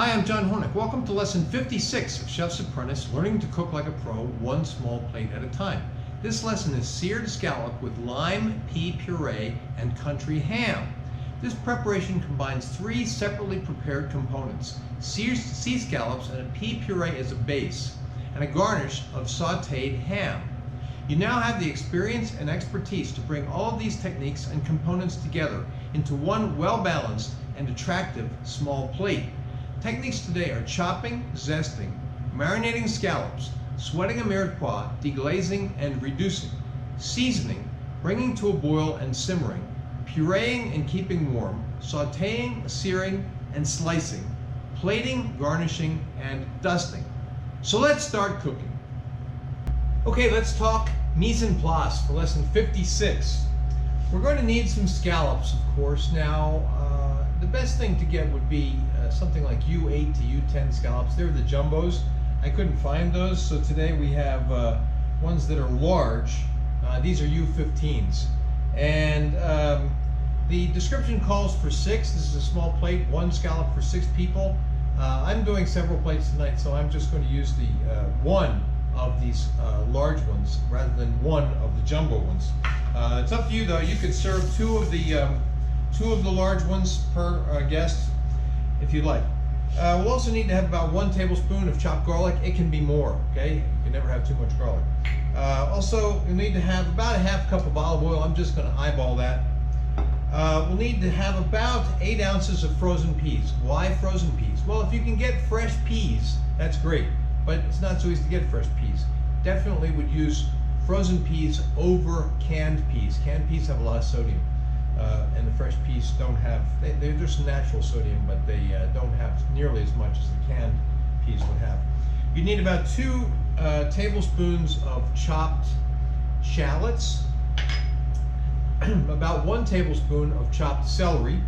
Hi, I'm John Hornick. Welcome to lesson 56 of Chef's Apprentice, learning to cook like a pro, one small plate at a time. This lesson is seared scallop with lime, pea puree, and country ham. This preparation combines three separately prepared components: sea scallops and a pea puree as a base, and a garnish of sautéed ham. You now have the experience and expertise to bring all of these techniques and components together into one well-balanced and attractive small plate. Techniques today are chopping, zesting, marinating scallops, sweating a mirepoix, deglazing and reducing, seasoning, bringing to a boil and simmering, pureeing and keeping warm, sautéing, searing and slicing, plating, garnishing and dusting. So let's start cooking. Okay, let's talk mise en place for lesson 56. We're going to need some scallops, of course. Now, the best thing to get would be something like U8 to U10 scallops. They're the jumbos. I couldn't find those, so today we have ones that are large. These are U15s. And the description calls for 6. This is a small plate, 1 scallop for 6 people. I'm doing several plates tonight, so I'm just going to use the one of these large ones rather than one of the jumbo ones. It's up to you, though. You could serve two of the large ones per guest if you'd like. We'll also need to have about 1 tablespoon of chopped garlic. It can be more, okay? You can never have too much garlic. Also, you'll need to have about a ½ cup of olive oil. I'm just going to eyeball that. We'll need to have about 8 ounces of frozen peas. Why frozen peas? Well, if you can get fresh peas, that's great, but it's not so easy to get fresh peas. Definitely would use frozen peas over canned peas. Canned peas have a lot of sodium. And the fresh peas don't have, there's some natural sodium, but they don't have nearly as much as the canned peas would have. You need about 2 tablespoons of chopped shallots, about 1 tablespoon of chopped celery,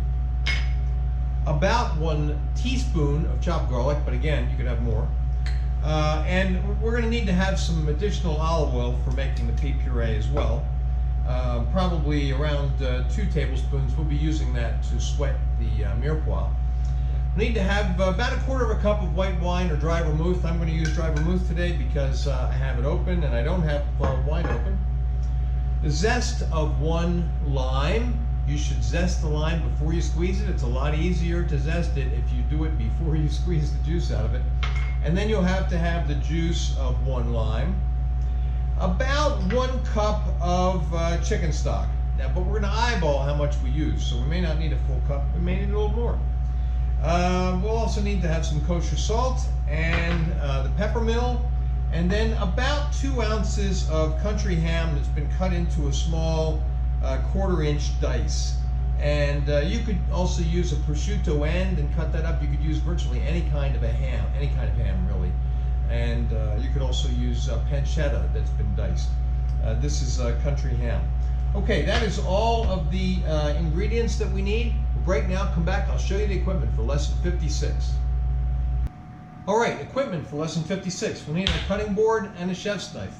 about 1 teaspoon of chopped garlic, but again, you could have more. And we're going to need to have some additional olive oil for making the pea puree as well. Probably around 2 tablespoons. We'll be using that to sweat the mirepoix. We need to have about 1/4 cup of white wine or dry vermouth. I'm going to use dry vermouth today because I have it open and I don't have wine open. The zest of 1 lime. You should zest the lime before you squeeze it. It's a lot easier to zest it if you do it before you squeeze the juice out of it. And then you'll have to have the juice of 1 lime. About 1 cup of chicken stock. Now, but we're going to eyeball how much we use, so we may not need a full cup. We may need a little more. We'll also need to have some kosher salt and the Peppermill, and then about 2 ounces of country ham that's been cut into a small 1/4-inch dice. And you could also use a prosciutto end and cut that up. You could use virtually any kind of ham really. And you could also use pancetta that's been diced. This is country ham. Okay, that is all of the ingredients that we need. We'll break now, come back, I'll show you the equipment for lesson 56. All right, equipment for lesson 56. We'll need a cutting board and a chef's knife.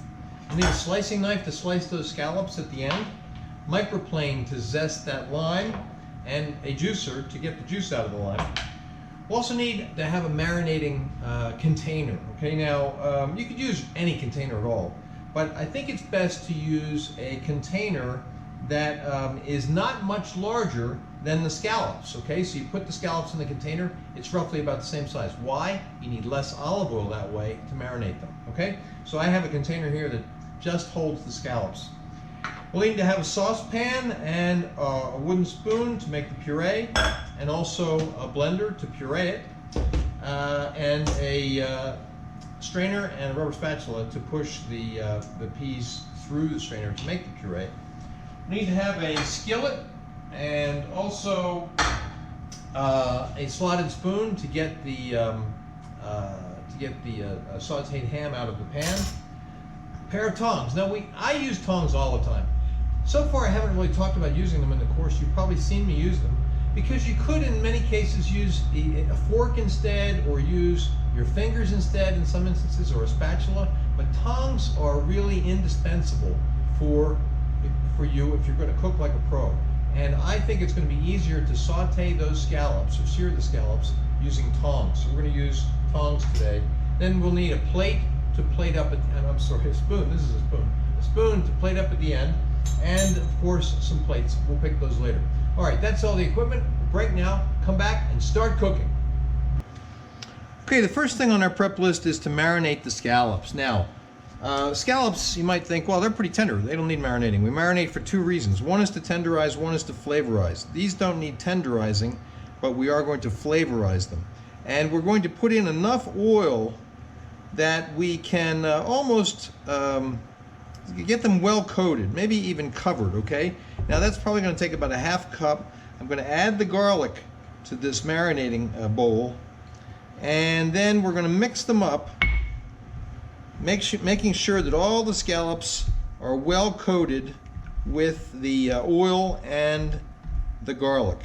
We'll need a slicing knife to slice those scallops at the end, microplane to zest that lime, and a juicer to get the juice out of the lime. We'll also need to have a marinating container. Okay, now you could use any container at all, but I think it's best to use a container that is not much larger than the scallops. Okay, so you put the scallops in the container, it's roughly about the same size. Why? You need less olive oil that way to marinate them. Okay, so I have a container here that just holds the scallops. We'll need to have a saucepan and a wooden spoon to make the puree, and also a blender to puree it, and a strainer and a rubber spatula to push the peas through the strainer to make the puree. We need to have a skillet and also a slotted spoon to get the sautéed ham out of the pan. A pair of tongs. Now I use tongs all the time. So far I haven't really talked about using them in the course. You've probably seen me use them, because you could in many cases use a fork instead, or use your fingers instead in some instances, or a spatula. But tongs are really indispensable for you if you're going to cook like a pro. And I think it's going to be easier to saute those scallops or sear the scallops using tongs. So we're going to use tongs today. Then we'll need a plate to plate up at, I'm sorry, a spoon. This is a spoon. A spoon to plate up at the end, and of course some plates. We'll pick those later. All right, that's all the equipment. Break now. Come back and start cooking. Okay, the first thing on our prep list is to marinate the scallops. Now, scallops, you might think, well, they're pretty tender. They don't need marinating. We marinate for two reasons. One is to tenderize, one is to flavorize. These don't need tenderizing, but we are going to flavorize them. And we're going to put in enough oil that we can almost get them well coated, maybe even covered, okay? Now that's probably going to take about a half cup. I'm going to add the garlic to this marinating bowl, and then we're going to mix them up, making sure that all the scallops are well coated with the oil and the garlic.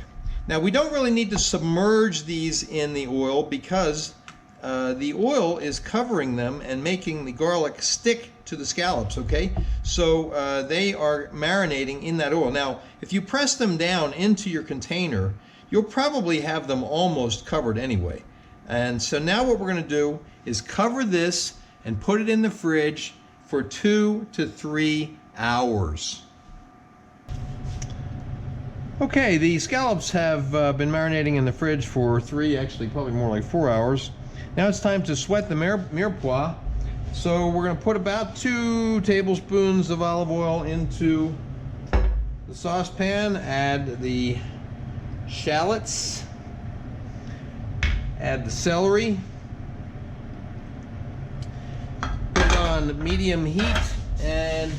Now we don't really need to submerge these in the oil because the oil is covering them and making the garlic stick to the scallops, okay? So they are marinating in that oil. Now, if you press them down into your container, you'll probably have them almost covered anyway. And so now what we're gonna do is cover this and put it in the fridge for 2 to 3 hours. Okay, the scallops have been marinating in the fridge for 3, actually probably more like 4 hours. Now it's time to sweat the mirepoix. So we're going to put about 2 tablespoons of olive oil into the saucepan, add the shallots, add the celery, put it on medium heat, and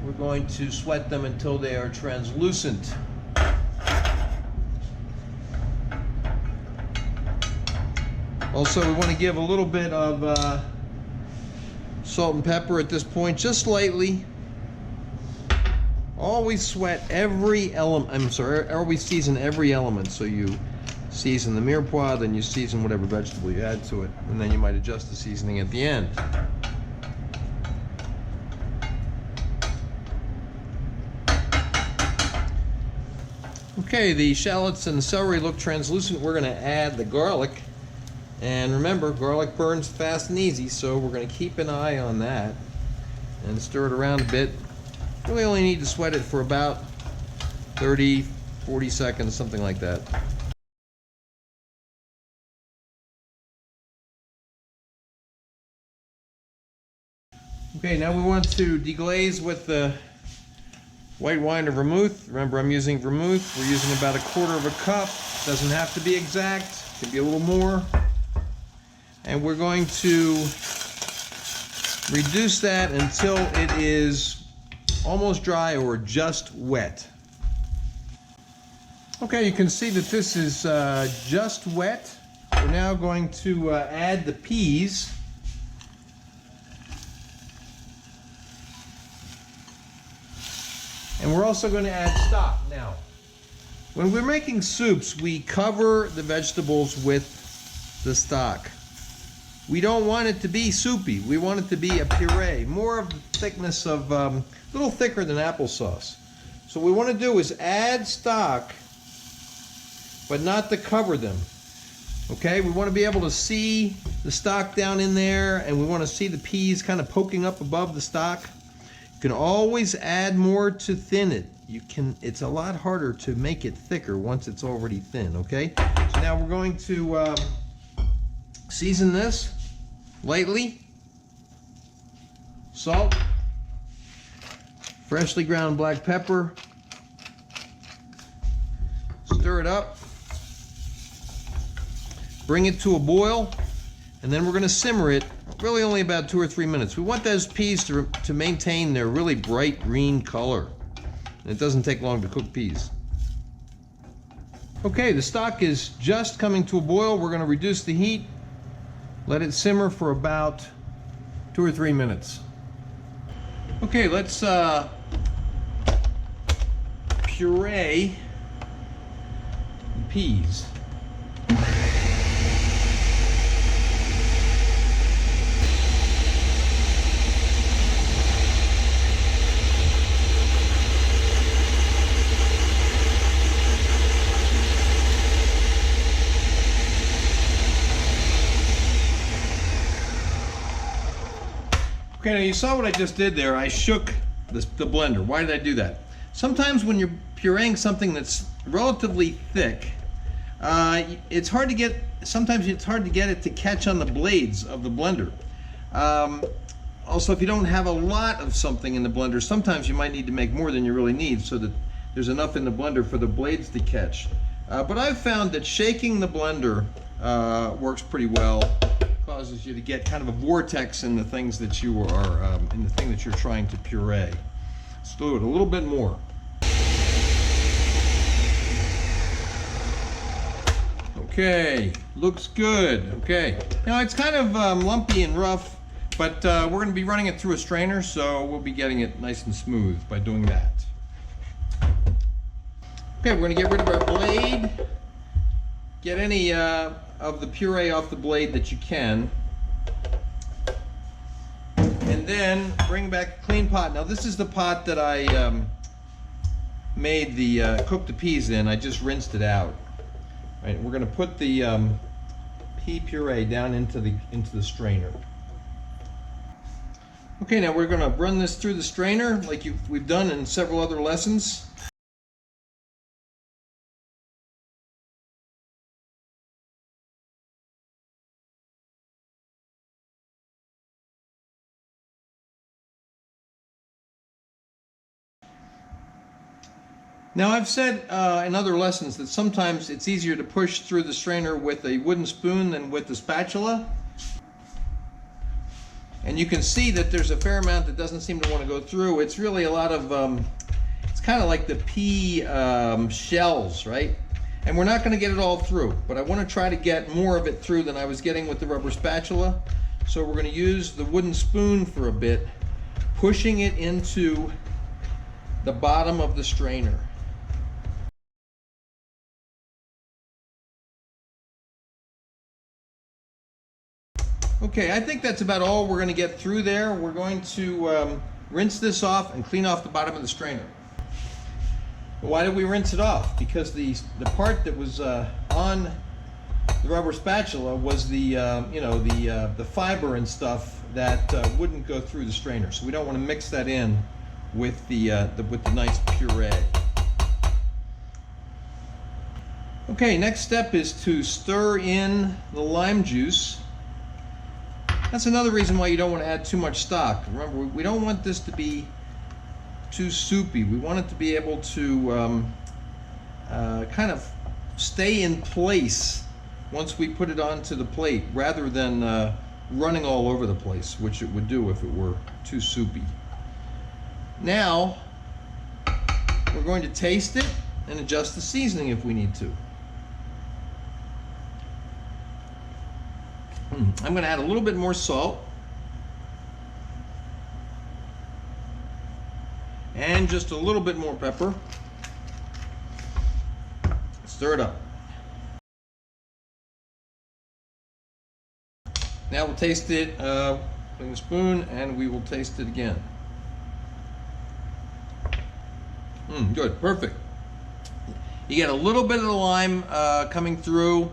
we're going to sweat them until they are translucent. Also, we want to give a little bit of salt and pepper at this point, just lightly. Always sweat every element, always season every element. So you season the mirepoix, then you season whatever vegetable you add to it, and then you might adjust the seasoning at the end. Okay, the shallots and the celery look translucent. We're going to add the garlic. And remember, garlic burns fast and easy, so we're going to keep an eye on that and stir it around a bit. Really only need to sweat it for about 30, 40 seconds, something like that. Okay, now we want to deglaze with the white wine or vermouth. Remember, I'm using vermouth. We're using about 1/4 cup. Doesn't have to be exact, could be a little more. And we're going to reduce that until it is almost dry or just wet. Okay, you can see that this is just wet. We're now going to add the peas. And we're also going to add stock. Now, when we're making soups, we cover the vegetables with the stock. We don't want it to be soupy. We want it to be a puree, more of the thickness of, a little thicker than applesauce. So what we want to do is add stock, but not to cover them. Okay, we want to be able to see the stock down in there, and we want to see the peas kind of poking up above the stock. You can always add more to thin it. It's a lot harder to make it thicker once it's already thin, okay? So now we're going to season this lightly. Salt, freshly ground black pepper, stir it up, bring it to a boil, and then we're going to simmer it really only about 2 or 3 minutes. We want those peas to maintain their really bright green color. And it doesn't take long to cook peas. Okay, the stock is just coming to a boil. We're going to reduce the heat, let it simmer for about 2 or 3 minutes. Okay, let's puree the peas. Okay, now you saw what I just did there. I shook the blender. Why did I do that? Sometimes when you're pureeing something that's relatively thick, it's hard to get, sometimes it's hard to get it to catch on the blades of the blender. Also, if you don't have a lot of something in the blender, sometimes you might need to make more than you really need so that there's enough in the blender for the blades to catch. But I've found that shaking the blender works pretty well. Causes you to get kind of a vortex in the things that you are, in the thing that you're trying to puree. Let's do it a little bit more. Okay, looks good. Okay, now it's kind of lumpy and rough, but we're going to be running it through a strainer, so we'll be getting it nice and smooth by doing that. Okay, we're going to get rid of our blade. Get any of the puree off the blade that you can. And then bring back a clean pot. Now this is the pot that I made the cooked the peas in. I just rinsed it out. Right, we're going to put the pea puree down into the strainer. Okay, now we're going to run this through the strainer like we've done in several other lessons. Now I've said in other lessons that sometimes it's easier to push through the strainer with a wooden spoon than with the spatula. And you can see that there's a fair amount that doesn't seem to want to go through. It's really a lot of, it's kind of like the pea shells, right? And we're not going to get it all through, but I want to try to get more of it through than I was getting with the rubber spatula. So we're going to use the wooden spoon for a bit, pushing it into the bottom of the strainer. Okay, I think that's about all we're going to get through there. We're going to rinse this off and clean off the bottom of the strainer. Why did we rinse it off? Because the part that was on the rubber spatula was the the fiber and stuff that wouldn't go through the strainer. So we don't want to mix that in with the nice puree. Okay, next step is to stir in the lime juice. That's another reason why you don't want to add too much stock. Remember, we don't want this to be too soupy. We want it to be able to kind of stay in place once we put it onto the plate, rather than running all over the place, which it would do if it were too soupy. Now, we're going to taste it and adjust the seasoning if we need to. I'm going to add a little bit more salt and just a little bit more pepper. Stir it up. Now we'll taste it with a spoon, and we will taste it again. Good, perfect. You get a little bit of the lime coming through.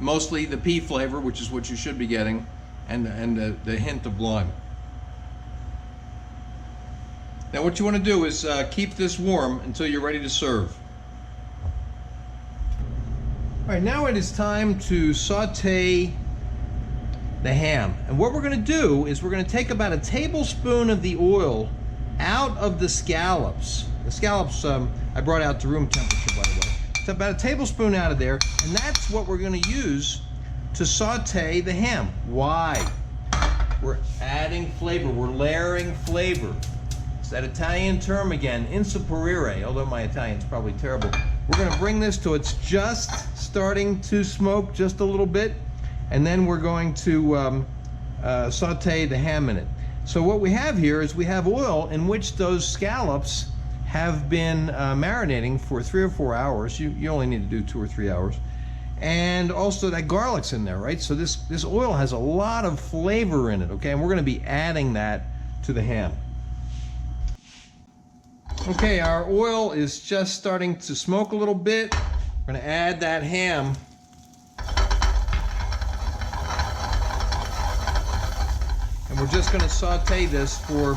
Mostly the pea flavor, which is what you should be getting, and the hint of lime. Now what you want to do is keep this warm until you're ready to serve. All right, now it is time to saute the ham. And what we're going to do is we're going to take about a tablespoon of the oil out of the scallops. The scallops I brought out to room temperature, by the way. It's about a tablespoon out of there, and that's what we're going to use to saute the ham. Why? We're adding flavor. We're layering flavor. It's that Italian term again, insaporire, although my Italian's probably terrible. We're going to bring this to it's just starting to smoke just a little bit, and then we're going to saute the ham in it. So what we have here is we have oil in which those scallops have been marinating for 3 or 4 hours. You only need to do 2 or 3 hours. And also that garlic's in there, right? So this oil has a lot of flavor in it, okay? And we're gonna be adding that to the ham. Okay, our oil is just starting to smoke a little bit. We're gonna add that ham. And we're just going to saute this for,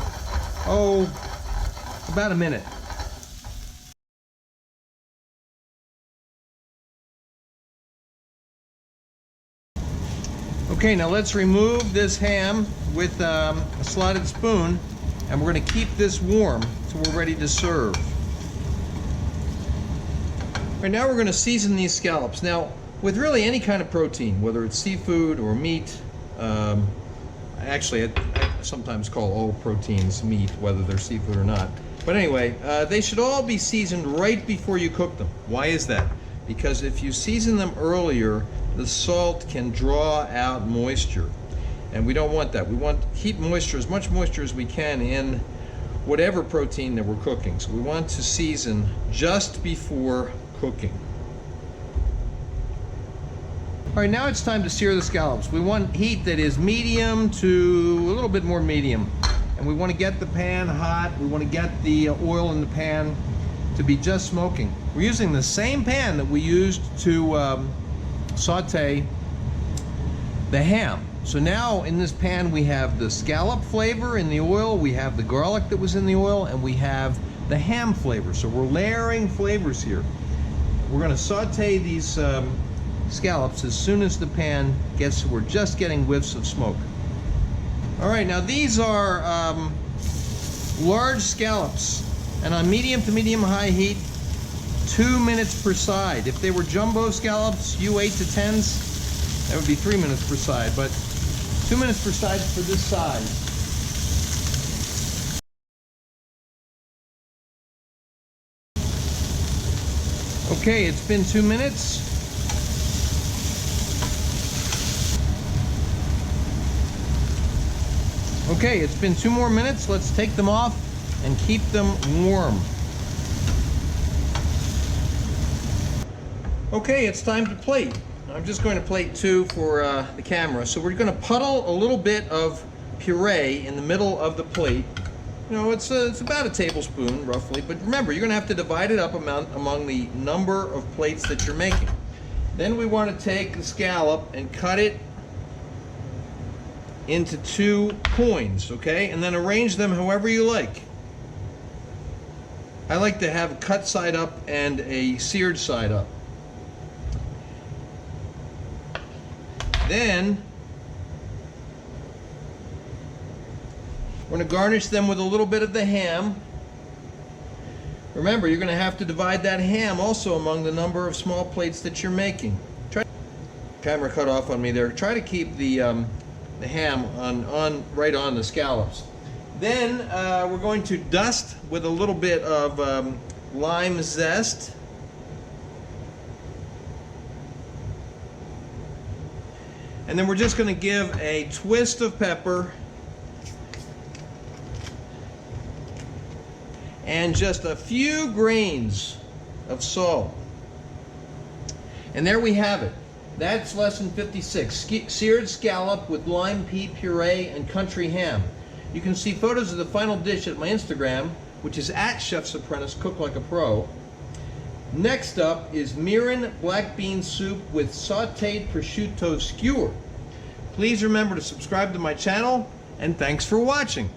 about a minute. Okay, now let's remove this ham with a slotted spoon, and we're going to keep this warm till we're ready to serve. All right, now we're going to season these scallops. Now, with really any kind of protein, whether it's seafood or meat, actually I sometimes call all proteins meat, whether they're seafood or not. But anyway, they should all be seasoned right before you cook them. Why is that? Because if you season them earlier, the salt can draw out moisture, and we don't want that. We want to keep moisture, as much moisture as we can, in whatever protein that we're cooking. So we want to season just before cooking. All right, now it's time to sear the scallops. We want heat that is medium to a little bit more medium, and we want to get the pan hot. We want to get the oil in the pan to be just smoking. We're using the same pan that we used to saute the ham. So now in this pan we have the scallop flavor in the oil, we have the garlic that was in the oil, and we have the ham flavor. So we're layering flavors here. We're going to saute these scallops as soon as the pan gets to, we're just getting whiffs of smoke. All right, now these are large scallops, and on medium to medium high heat, 2 minutes per side. If they were jumbo scallops, U8 to 10s, that would be 3 minutes per side, but 2 minutes per side for this size. Okay, it's been 2 minutes. Okay, it's been 2 more minutes. Let's take them off and keep them warm. Okay, it's time to plate. I'm just going to plate 2 for the camera. So we're going to puddle a little bit of puree in the middle of the plate. You know, it's about a tablespoon roughly, but remember, you're going to have to divide it up among the number of plates that you're making. Then we want to take the scallop and cut it into 2 coins, okay? And then arrange them however you like. I like to have a cut side up and a seared side up. Then we're going to garnish them with a little bit of the ham. Remember, you're going to have to divide that ham also among the number of small plates that you're making. Camera cut off on me there. Try to keep the ham right on the scallops. Then we're going to dust with a little bit of lime zest. And then we're just going to give a twist of pepper and just a few grains of salt. And there we have it. That's lesson 56, seared scallop with lime pea puree and country ham. You can see photos of the final dish at my Instagram, which is @ChefsApprentice, Cook Like a Pro. Next up is mirin black bean soup with sautéed prosciutto skewer. Please remember to subscribe to my channel, and thanks for watching.